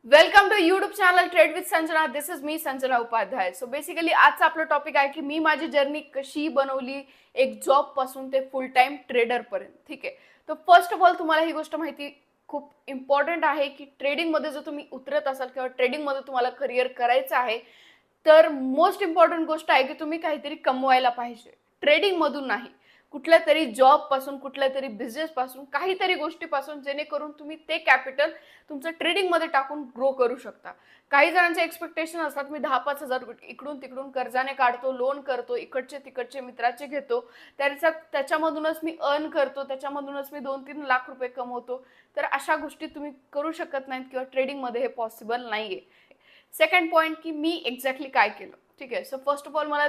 Welcome to YouTube channel trade with Sanjana. This is me Sanjana Upadhyay. So basically आजचा आपला topic आहे की मी माझी जर्नी कशी बनवली एक जॉब पासून ते फुल टाइम ट्रेडर पर्यंत. ठीक आहे. तर फर्स्ट ऑफ ऑल तुम्हाला ही गोष्ट माहिती खूप इम्पॉर्टंट आहे की ट्रेडिंग मध्ये जर तुम्ही उतरत असाल किंवा ट्रेडिंग मध्ये तुम्हाला करिअर करायचं आहे तर मोस्ट इम्पॉर्टंट गोष्ट आहे की तुम्ही काहीतरी कमवायला पाहिजे. ट्रेडिंग मधून नाही, कुठल्या तरी जॉब पासून, कुठल्या तरी बिझनेस पासून, काहीतरी गोष्टीपासून, जेणेकरून तुम्ही ते कॅपिटल तुमचं ट्रेडिंग मध्ये टाकून ग्रो करू शकता. काही जणांचे एक्सपेक्टेशन असतात मी 10-5 हजार इकडून तिकडून कर्जाने काढतो, लोन करतो, इकडचे तिकडचे मित्राचे घेतो, त्याच्यामधूनच मी अर्न करतो, त्याच्यामधूनच मी 2-3 लाख रुपये कमवतो. तर अशा गोष्टी तुम्ही करू शकत नाहीत किंवा ट्रेडिंग मध्ये हे पॉसिबल नाहीये. सेकंड पॉईंट की मी एक्झॅक्टली काय केलं. ठीक आहे. सो फर्स्ट ऑफ ऑल मला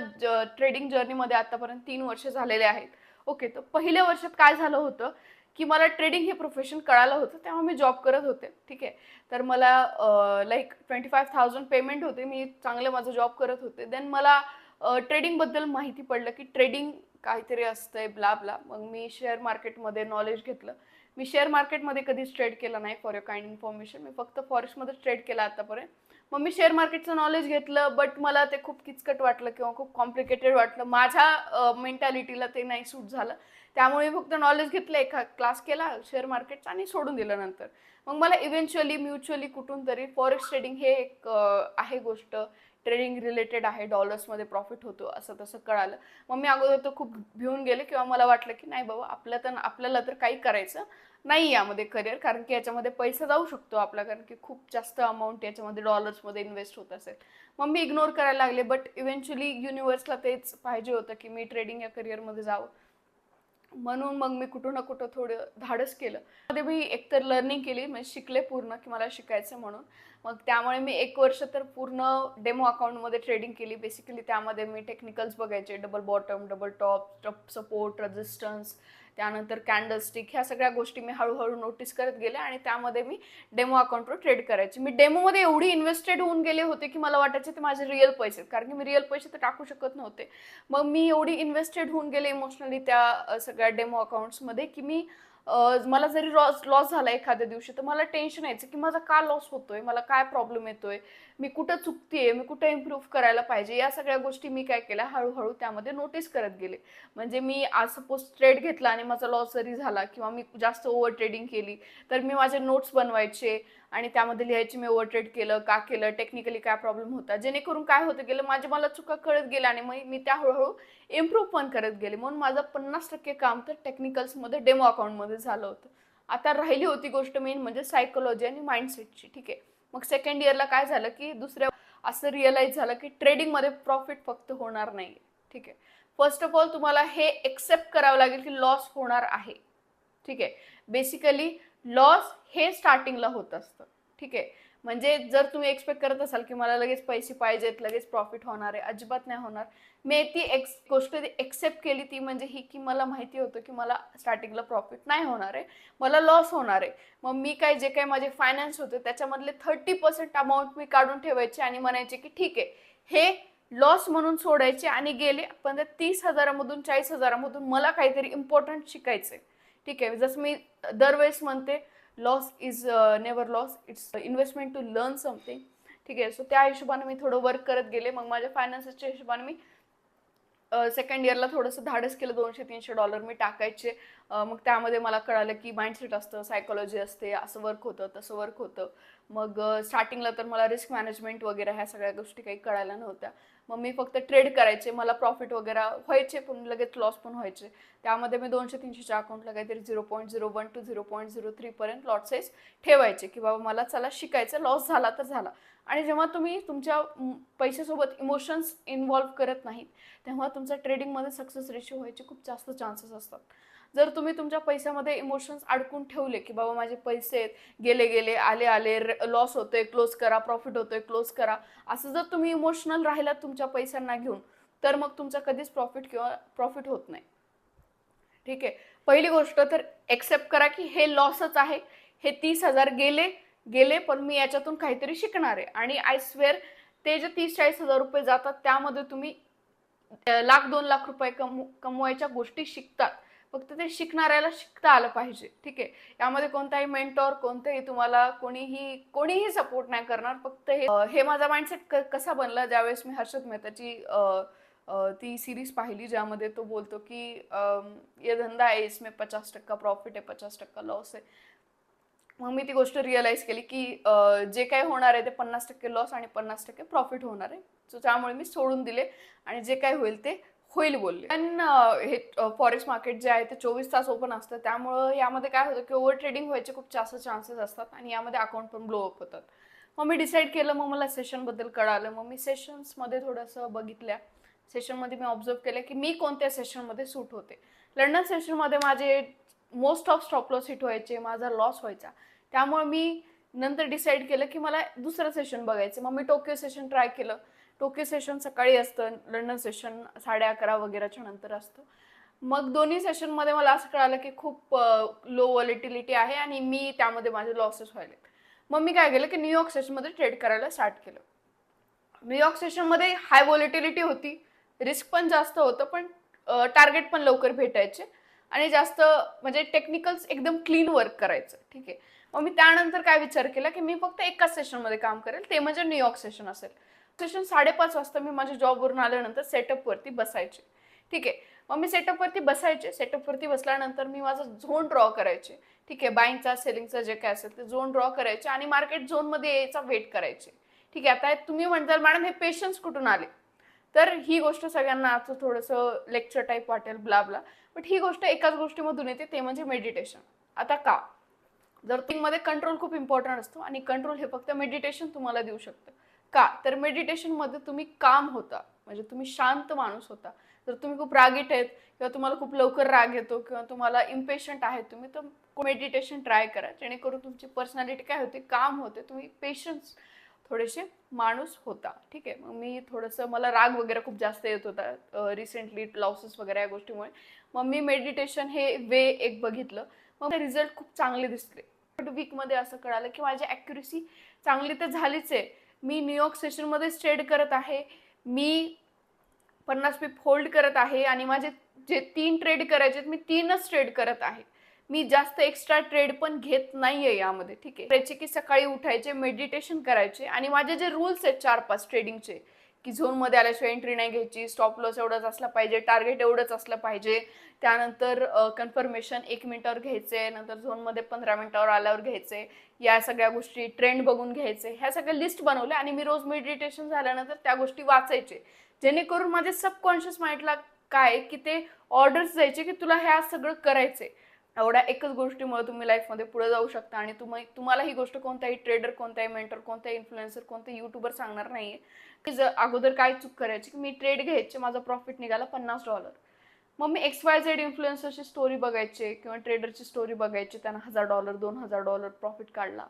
ट्रेडिंग जर्नीमध्ये आतापर्यंत 3 वर्ष झालेले आहेत. ओके. तर पहिल्या वर्षात काय झालं होतं की मला ट्रेडिंग हे प्रोफेशन कळालं होतं, तेव्हा मी जॉब करत होते. ठीक आहे. तर मला लाईक 25,000 पेमेंट होते, मी चांगलं माझं जॉब करत होते. देन मला ट्रेडिंग बद्दल माहिती पडलं की ट्रेडिंग काहीतरी असतंय ब्ला ब्ला. मग मी शेअर मार्केटमध्ये नॉलेज घेतलं. मी शेअर मार्केटमध्ये कधीच ट्रेड केला नाही, फॉर युअर काइंड इन्फॉर्मेशन. मी फक्त फॉरेक्समध्ये ट्रेड केला आतापर्यंत. मग मी शेअर मार्केटचं नॉलेज घेतलं, बट मला ते खूप किचकट वाटलं किंवा खूप कॉम्प्लिकेटेड वाटलं. माझ्या मेंटॅलिटीला ते नाही सूट झालं. त्यामुळे फक्त नॉलेज घेतलं, एका क्लास केला शेअर मार्केटचा आणि सोडून दिलं नंतर. मग मला इव्हेंच्युअली म्युच्युअली कुठून तरी फॉरेक्स ट्रेडिंग हे एक आहे गोष्ट, ट्रेडिंग रिलेटेड आहे, डॉलर्समध्ये प्रॉफिट होतो असं तसं कळालं. मग मी अगोदर तर खूप भिवून गेले किंवा मला वाटलं की नाही बाबा आपल्याला तर काही करायचं नाही यामध्ये करिअर, कारण की याच्यामध्ये पैसा जाऊ शकतो आपला, कारण की खूप जास्त अमाऊंट याच्यामध्ये डॉलर्समध्ये इन्व्हेस्ट होत असेल. मग मी इग्नोर करायला लागले. बट इव्हेंच्युअली युनिव्हर्सला तेच पाहिजे होतं की मी ट्रेडिंग या करिअरमध्ये जावं. म्हणून मग मी कुठं ना कुठं थोडं धाडस केलं. मध्ये मी एकतर लर्निंग केली, म्हणजे शिकले पूर्ण की मला शिकायचं म्हणून. मग त्यामुळे मी 1 वर्ष तर पूर्ण डेमो अकाउंटमध्ये ट्रेडिंग केली. बेसिकली त्यामध्ये मी टेक्निकल्स बघायचे, double bottom, double top, support, resistance, त्यानंतर कॅन्डलस्टिक, ह्या सगळ्या गोष्टी मी हळूहळू नोटीस करत गेले आणि त्यामध्ये मी डेमो अकाउंटवर ट्रेड करायचे. मी डेमोमध्ये एवढी इन्व्हेस्टेड होऊन गेले होते की मला वाटायचे ते माझे रिअल पैसे, कारण की मी रिअल पैसे तर टाकू शकत नव्हते. मग मी एवढी इन्व्हेस्टेड होऊन गेले इमोशनली त्या सगळ्या डेमो अकाउंट्समध्ये की मला जरी लॉस झाला एखाद्या दिवशी तर मला टेन्शन यायचं की माझा का लॉस होतोय, मला काय प्रॉब्लेम येतोय, मी कुठं चुकतेय, मी कुठं इम्प्रूव्ह करायला पाहिजे. या सगळ्या गोष्टी मी काय केल्या, हळूहळू त्यामध्ये नोटीस करत गेले. म्हणजे मी आज सपोज ट्रेड घेतला आणि माझा लॉस जरी झाला किंवा मी जास्त ओव्हर ट्रेडिंग केली तर मी माझे नोट्स बनवायचे आणि त्यामध्ये लिहायचे मी ओव्हर ट्रेड केलं का केलं, टेक्निकली काय प्रॉब्लेम होता, जेणेकरून काय होतं गेलं मला चुका कळत गेल्या आणि मग मी त्या हळूहळू इम्प्रूव्ह पण करत गेले. म्हणून माझं 50% काम तर टेक्निकल्समध्ये डेमो अकाउंटमध्ये झालं होतं. आता राहिली होती गोष्ट मेन म्हणजे सायकोलॉजी आणि माइंडसेटची. ठीक आहे. मग सेकंड इयरला काय झालं की दुसऱ्या असं रिअलाइज झालं की ट्रेडिंगमध्ये प्रॉफिट फक्त होणार नाही. ठीक आहे. फर्स्ट ऑफ ऑल तुम्हाला हे एक्सेप्ट करावं लागेल की लॉस होणार आहे. ठीक आहे. बेसिकली लॉस हे स्टार्टिंगला होत असतं. ठीक आहे. म्हणजे जर तुम्ही एक्सपेक्ट करत असाल की मला लगेच पैसे पाहिजेत, लगेच प्रॉफिट होणार आहे, अजिबात नाही होणार. मी ती गोष्ट एक्सेप्ट केली, ती म्हणजे ही की मला माहिती होतं की मला स्टार्टिंगला प्रॉफिट नाही होणार आहे, मला लॉस होणार आहे. मग मी काय जे काही माझे फायनान्स होते त्याच्यामधले 30% अमाऊंट मी काढून ठेवायचे आणि म्हणायचे की ठीक आहे, हे लॉस म्हणून सोडायचे आणि गेले, पण त्या 30,000मधून 40,000मधून मला काहीतरी इम्पॉर्टंट शिकायचंय. ठीक आहे. जसं मी दरवेळेस म्हणते, loss is never loss, it's investment to learn something. ठीक आहे. सो त्या हिशोबाने मी थोडं वर्क करत गेले. मग माझ्या फायनान्सच्या हिशोबाने मी सेकंड इयरला थोडंसं धाडस केलं, $200-300 मी टाकायचे. मग त्यामध्ये मला कळालं की माइंडसेट असतं, सायकोलॉजी असते, असं वर्क होतं, तसं वर्क होतं. मग स्टार्टिंगला तर मला रिस्क मॅनेजमेंट वगैरे ह्या सगळ्या गोष्टी काही कळायला नव्हत्या. मग मी फक्त ट्रेड करायचे, मला प्रॉफिट वगैरे व्हायचे पण लगेच लॉस पण व्हायचे. त्यामध्ये मी 200-300च्या अकाउंटला काहीतरी 0.01 to 0.03 पर्यंत लॉट साईज ठेवायचे की बाबा मला चला शिकायचं, लॉस झाला तर झाला. आणि जेव्हा तुम्ही तुमच्या पैशासोबत इमोशन्स इन्व्हॉल्व्ह करत नाहीत तेव्हा तुमचा ट्रेडिंगमध्ये सक्सेस रेशो व्हायचे खूप जास्त चान्सेस असतात. जर तुम्ही तुमच्या पैशामध्ये इमोशन्स अडकून ठेवले की बाबा माझे पैसे गेले गेले, आले आले, लॉस होतोय क्लोज करा, प्रॉफिट होतोय क्लोज करा, असं जर तुम्ही इमोशनल राहिलात तुमच्या पैशांना घेऊन तर मग तुमचा कधीच प्रॉफिट होत नाही. ठीक आहे. पहिली गोष्ट तर एक्सेप्ट करा की हे लॉसच आहे, हे 30,000 गेले गेले, पण मी याच्यातून काहीतरी शिकणार आहे. आणि आय स्वेअर ते जे 30-40 हजार रुपये जातात त्यामध्ये तुम्ही 1,00,000-2 लाख रुपये कमवायच्या गोष्टी शिकतात. फक्त ते शिकणाऱ्याला शिकता आलं पाहिजे. ठीक आहे, यामध्ये कोणताही मेंटॉर, कोणतेही तुम्हाला कोणीही सपोर्ट नाही करणार. फक्त हे माझा माइंडसेट कसा बनला ज्यावेळेस मी हर्षद मेहताची ती सिरीज पाहिली, ज्यामध्ये तो बोलतो की ये धंदा आहे, इसमें 50% प्रॉफिट आहे, 50% लॉस आहे. मग मी ती गोष्ट रिअलाइज केली की जे काही होणार आहे ते 50% लॉस आणि 50% प्रॉफिट होणार आहे. सो त्यामुळे मी सोडून दिले आणि जे काही होईल ते होईल बोलले. पण हे फॉरेक्स मार्केट जे आहे ते 24 तास ओपन असतं, त्यामुळं यामध्ये काय होतं की ओव्हर ट्रेडिंग व्हायचे खूप जास्त चान्सेस असतात आणि यामध्ये अकाउंट पण ब्लो अप होतात. मग मी डिसाईड केलं, मग मला सेशनबद्दल कळालं. मग मी सेशन्समध्ये थोडंसं बघितल्या. सेशनमध्ये मी ऑब्झर्व केलं की मी कोणत्या सेशनमध्ये सूट होते. लंडन सेशनमध्ये माझे most of stop loss hit व्हायचे, माझा लॉस व्हायचा. त्यामुळे मी नंतर डिसाईड केलं की मला दुसरं सेशन बघायचं. मग मी टोकियो सेशन ट्राय केलं. टोकियो सेशन सकाळी असतं, लंडन सेशन 11:30 वगैरेच्या नंतर असतं. मग दोन्ही सेशनमध्ये मला असं कळालं की खूप लो व्हॉलेटिलिटी आहे आणि मी त्यामध्ये माझे लॉसेस व्हायले. मग मी काय केलं की न्यूयॉर्क सेशनमध्ये ट्रेड करायला स्टार्ट केलं. न्यूयॉर्क सेशनमध्ये हाय व्हॉलेटिलिटी होती, रिस्क पण जास्त होतं, पण टार्गेट पण लवकर भेटायचे आणि जास्त म्हणजे टेक्निकल्स एकदम क्लीन वर्क करायचं. ठीक आहे, मग मी त्यानंतर काय विचार केला की मी फक्त एकाच सेशनमध्ये काम करेल, ते म्हणजे न्यूयॉर्क सेशन असेल. सेशन 5:30 वाजता मी माझ्या जॉबवरून आल्यानंतर सेटअपवरती बसायचे. ठीक आहे, मग मी सेटअपवरती बसायचे. सेटअपवरती बसल्यानंतर मी माझा झोन ड्रॉ करायचे. ठीक आहे, बाईंगचा सेलिंगचा जे काय असेल ते झोन ड्रॉ करायचे आणि मार्केट झोनमध्ये यायचा वेट करायचे. ठीक आहे, आता तुम्ही म्हणताल मॅडम हे पेशन्स कुठून आले, तर ही गोष्ट सगळ्यांना आता थोडंसं लेक्चर टाईप वाटेल ब्ला ब्ला, बट ही गोष्ट एकाच गोष्टीमधून येते, ते म्हणजे मेडिटेशन. आता का, जर मध्ये कंट्रोल खूप इम्पॉर्टंट असतो आणि कंट्रोल हे फक्त मेडिटेशन तुम्हाला देऊ शकतं. का, तर मेडिटेशनमध्ये तुम्ही काम होता, म्हणजे तुम्ही शांत माणूस होता. जर तुम्ही खूप रागीट आहेत किंवा तुम्हाला खूप लवकर राग येतो किंवा तुम्हाला इम्पेशंट आहे तुम्ही, तर मेडिटेशन ट्राय करा, जेणेकरून तुमची पर्सनॅलिटी काय होते, काम होते, तुम्ही पेशन्स थोडेसे माणूस होता. ठीक आहे, मग मी थोडंसं मला राग वगैरे खूप जास्त येत होता रिसेंटली लॉसेस वगैरे या गोष्टीमुळे. मग मी मेडिटेशन हे वे एक बघितलं, मग रिझल्ट खूप चांगले दिसले. बट वीकमध्ये असं कळालं की माझी ॲक्युरेसी चांगली तर झालीच आहे. मी न्यूयॉर्क सेशनमध्येच ट्रेड करत आहे, मी 50 पीप होल्ड करत आहे आणि माझे जे 3 ट्रेड करायचे मी 3च ट्रेड करत आहे. मी जास्त एक्स्ट्रा ट्रेड पण घेत नाहीये यामध्ये. ठीक आहे, त्याचे की सकाळी उठायचे, मेडिटेशन करायचे आणि माझे जे रूल्स आहेत 4-5 ट्रेडिंगचे, की झोनमध्ये आल्याशिवाय एंट्री नाही घ्यायची, स्टॉप लॉस एवढाच असला पाहिजे, टार्गेट एवढंच असलं पाहिजे, त्यानंतर कन्फर्मेशन 1 मिनिटावर घ्यायचे, नंतर झोनमध्ये 15 मिनिटावर आल्यावर घ्यायचे, या सगळ्या गोष्टी ट्रेंड बघून घ्यायचे, ह्या सगळ्या लिस्ट बनवल्या आणि मी रोज मेडिटेशन झाल्यानंतर त्या गोष्टी वाचायचे, जेणेकरून माझे सबकॉन्शियस माइंडला काय की ते ऑर्डर्स द्यायचे की तुला ह्या सगळं करायचंय. एवढ्या एकच गोष्टीमुळे तुम्ही लाईफमध्ये पुढे जाऊ शकता आणि तुम्हाला ही गोष्ट कोणताही ट्रेडर, कोणताही मेंटर, कोणताही इन्फ्लुएन्सर, कोणताही युट्यूबर सांगणार नाहीये. की जर अगोदर काय चूक करायची की मी ट्रेड घ्यायचे, माझा प्रॉफिट निघाला $50, मग मी XYZ इन्फ्लुएन्सरची स्टोरी बघायचे किंवा ट्रेडरची स्टोरी बघायची, त्यांना $1000 $2000 प्रॉफिट काढला.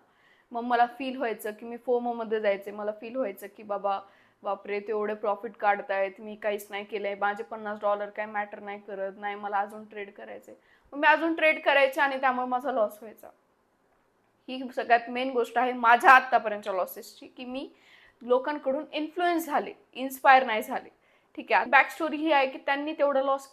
मग मला फील व्हायचं की मी फोमोमध्ये जायचे, मला फील व्हायचं की बापरे तेवढे प्रॉफिट काढतायत, मी काहीच नाही केलंय, माझे $50 काय मॅटर नाही करत, नाही मला अजून ट्रेड करायचे. मग मी अजून ट्रेड करायचे आणि त्यामुळे माझा लॉस व्हायचा. ही सगळ्यात मेन गोष्ट आहे माझ्या आतापर्यंतच्या लॉसेसची, की मी लोकांकडून इन्फ्लुएन्स झाले, इन्स्पायर नाही झाले. ठीक आहे, बॅक स्टोरी ही आहे की त्यांनी तेवढा लॉस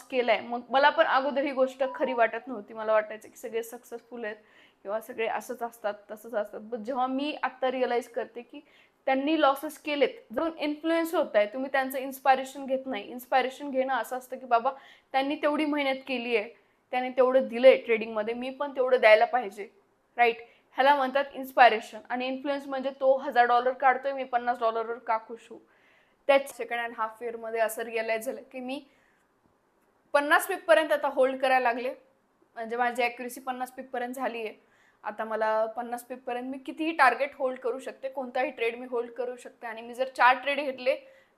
केलाय. मग मला पण अगोदर ही गोष्ट खरी वाटत नव्हती. मला वाटायचं की सगळे सक्सेसफुल आहेत किंवा सगळे असंच असतात तसंच असतात. पण जेव्हा मी आता रिअलाइज करते की त्यांनी लॉसेस केलेत, जर इन्फ्लुएन्स होत आहे, तुम्ही त्यांचं इन्स्पायरेशन घेत नाही. इन्स्पायरेशन घेणं असं असतं की बाबा त्यांनी तेवढी मेहनत केली आहे, त्याने तेवढं दिलंय ट्रेडिंगमध्ये, मी पण तेवढं द्यायला पाहिजे, राईट. ह्याला म्हणतात इन्स्पायरेशन. आणि इन्फ्लुएन्स म्हणजे तो $1000 काढतोय, मी $50 का खुश होऊ. त्याच सेकंड अँड हाफ इयरमध्ये असं रिअलाइज झालं की मी 50 पीपपर्यंत आता होल्ड करायला लागले. म्हणजे माझी ॲक्युरेसी 50 पीपपर्यंत झाली आहे. आता मला 50 पीपपर्यंत मी कितीही टार्गेट होल्ड करू शकते, कोणताही ट्रेड मी होल्ड करू शकते. आणि मी जर 4 ट्रेड घेतले,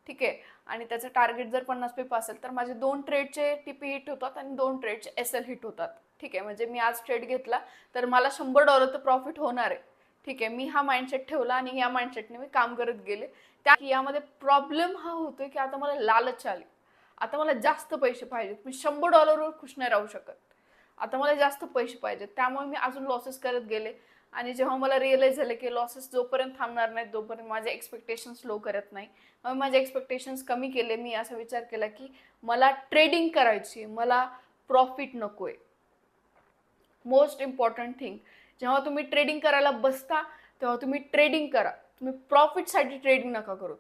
ठीक आहे, आणि त्याचं टार्गेट जर 50 पीप असेल तर माझे 2 ट्रेडचे TP हिट होतात आणि 2 ट्रेडचे SL हिट होतात. ठीक आहे, म्हणजे मी आज ट्रेड घेतला तर मला $100 तर प्रॉफिट होणार आहे. ठीक आहे, मी हा माइंडसेट ठेवला आणि या माइंडसेटने मी काम करत गेले. त्या यामध्ये प्रॉब्लेम हा होतोय की आता मला लालच आली, आता मला जास्त पैसे पाहिजेत, मी $100वर खुश नाही राहू शकत. आता मला जास्त पैसे पाहिजेत, त्यामुळे मी अजून लॉसेस करत गेले. आणि जेव्हा मला रिअलाइज झालं की लॉसेस जोपर्यंत थांबणार नाहीत तोपर्यंत माझे एक्सपेक्टेशन्स लो करत नाही, मग माझे एक्सपेक्टेशन्स कमी केले. मी असा विचार केला की मला ट्रेडिंग करायची, मला प्रॉफिट नकोय. मोस्ट इम्पॉर्टंट थिंग, जेव्हा तुम्ही ट्रेडिंग करायला बसता तेव्हा तुम्ही ट्रेडिंग करा, तुम्ही प्रॉफिटसाठी ट्रेडिंग नका करू.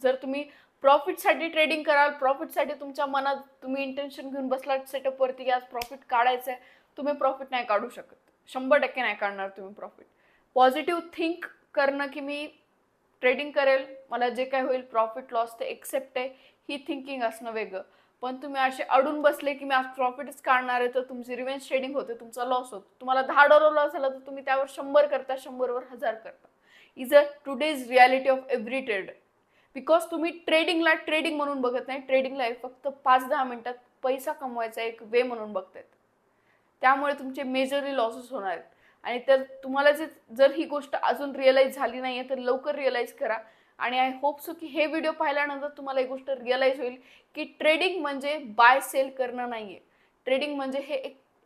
जर तुम्ही प्रॉफिटसाठी ट्रेडिंग कराल, प्रॉफिटसाठी तुमच्या मनात तुम्ही इंटेन्शन घेऊन बसलात सेटअपवरती की आज प्रॉफिट काढायचं आहे, तुम्ही प्रॉफिट नाही काढू शकत. 100% नाही काढणार तुम्ही प्रॉफिट. पॉझिटिव्ह थिंक करणं की मी ट्रेडिंग करेल, मला जे काय होईल प्रॉफिट लॉस ते एक्सेप्ट आहे, ही थिंकिंग असणं वेगळं. पण तुम्ही असे अडून बसले की मी आज प्रॉफिटच काढणार आहे, तर तुमची रिव्हेंज ट्रेडिंग होते, तुमचा लॉस होतो. तुम्हाला $10 लॉस झाला तर तुम्ही त्यावर 100 करता, 100 वर 1000 करता. Is a today's reality of every trader. Because तुम्ही ट्रेडिंगला ट्रेडिंग म्हणून बघत नाही, ट्रेडिंगला फक्त 5-10 मिनिटात पैसा कमवायचा एक वे म्हणून बघतायत. त्यामुळे तुमचे मेजरली लॉसेस होणार आहेत. आणि तर तुम्हाला जर ही गोष्ट अजून रिअलाइज झाली नाहीये तर लवकर रिअलाइज करा. आणि आय होप सो की हे व्हिडिओ पाहिल्यानंतर तुम्हाला एक गोष्ट रिअलाइज होईल की ट्रेडिंग म्हणजे बाय सेल करणं नाहीये. ट्रेडिंग म्हणजे हे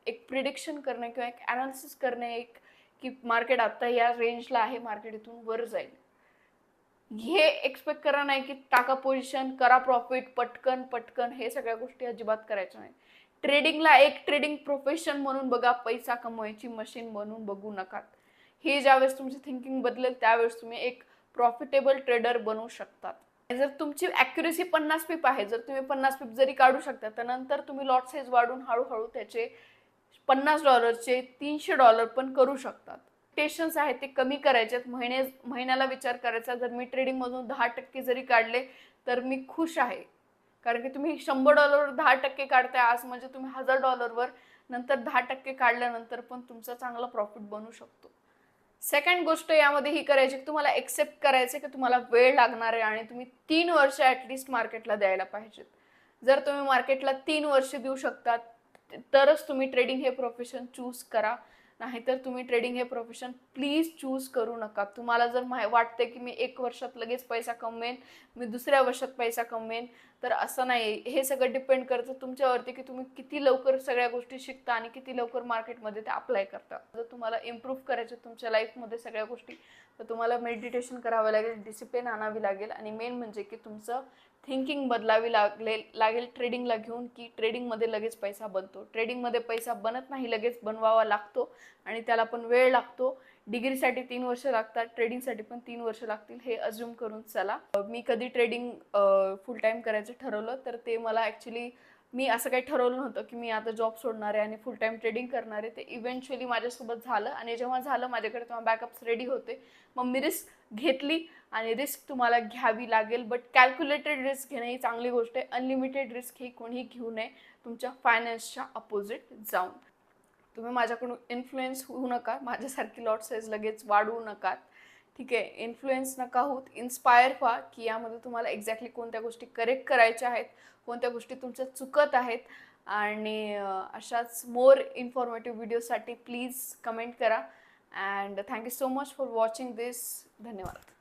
एक प्रिडिक्शन करणे किंवा एक अनालिसिस करणे, एक की मार्केट आता या रेंजला आहे, मार्केट इथून वर जाईल. हे एक्सपेक्ट करा नाही की टाका पोझिशन, करा प्रॉफिट पटकन पटकन, हे सगळ्या गोष्टी अजिबात करायच्या नाही. ट्रेडिंगला एक ट्रेडिंग प्रोफेशन म्हणून बघा, पैसा कमवायची मशीन म्हणून बघू नका. हे ज्यावेळेस तुमची थिंकिंग बदलेल त्यावेळेस तुम्ही एक प्रॉफिटेबल ट्रेडर बनवू शकतात. जर तुमची ॲक्युरेसी 50 पीप आहे, जर तुम्ही 50 पीप जरी काढू शकता, तर नंतर तुम्ही लॉट साईज वाढून हळूहळू त्याचे $50चे $300 पण करू शकतात. एक्सपेक्टेशन्स आहेत ते कमी करायचे आहेत. महिन्याला विचार करायचा, जर मी ट्रेडिंगमधून 10% जरी काढले तर मी खुश आहे. कारण की तुम्ही $100वर 10% काढताय आज, म्हणजे तुम्ही $1000वर नंतर 10% काढल्यानंतर पण तुमचा चांगला प्रॉफिट बनू शकतो. सेकंड गोष्ट यामध्ये ही करायची की तुम्हाला एक्सेप्ट करायचे की तुम्हाला वेळ लागणार आहे आणि तुम्ही 3 वर्ष ॲटलिस्ट मार्केटला द्यायला पाहिजेत. जर तुम्ही मार्केटला 3 वर्ष देऊ शकतात तरच तुम्ही ट्रेडिंग हे प्रोफेशन चूज करा. नाहीतर तुम्ही ट्रेडिंग हे प्रोफेशन प्लीज चूज करू नका. तुम्हाला जर वाटते की मी 1 वर्षात लगेच पैसा कमवेन, मी दुसऱ्या वर्षात पैसा कमवेन, तर असं नाही. हे सगळं डिपेंड करतं तुमच्यावरती की तुम्ही किती लवकर सगळ्या गोष्टी शिकता आणि किती लवकर मार्केटमध्ये ते अप्लाय करता. जर तुम्हाला इम्प्रूव्ह करायचे तुमच्या लाईफमध्ये सगळ्या गोष्टी, तर तुम्हाला मेडिटेशन करावं लागेल, डिसिप्लिन आणावी लागेल आणि मेन म्हणजे की तुमचं थिंकिंग बदलावी लागेल ट्रेडिंगला घेऊन, की ट्रेडिंगमध्ये लगेच पैसा बनतो. ट्रेडिंगमध्ये पैसा बनत नाही, लगेच बनवावा लागतो आणि त्याला पण वेळ लागतो. डिग्रीसाठी 3 वर्ष लागतात, ट्रेडिंगसाठी पण 3 वर्ष लागतील, हे अज्युम करून चला. मी कधी ट्रेडिंग फुल टाईम करायचं ठरवलं तर ते मला ॲक्च्युली, मी असं काही ठरवलं नव्हतं की मी आता जॉब सोडणार आहे आणि फुल टाईम ट्रेडिंग करणार आहे. ते इव्हेंच्युअली माझ्यासोबत झालं आणि जेव्हा झालं माझ्याकडे तेव्हा बॅकअप्स रेडी होते. मग मी रिस्क घेतली आणि रिस्क तुम्हाला घ्यावी लागेल, बट कॅल्क्युलेटेड रिस्क घेणं ही चांगली गोष्ट आहे. अनलिमिटेड रिस्क ही कोणीही घेऊ नये तुमच्या फायनान्सच्या अपोजिट जाऊन. तुम्ही माझ्याकडून इन्फ्लुएन्स होऊ नका, माझ्यासारखी लॉट साईज लगेच वाढवू नका. ठीक आहे, इन्फ्लुएन्स नका होत, इन्स्पायर व्हा की यामध्ये तुम्हाला एक्झॅक्टली कोणत्या गोष्टी करेक्ट करायच्या आहेत, कोणत्या गोष्टी तुमच्या चुकत आहेत. आणि अशाच मोर इन्फॉर्मेटिव्ह व्हिडिओसाठी प्लीज कमेंट करा. And thank you so much for watching this. धन्यवाद.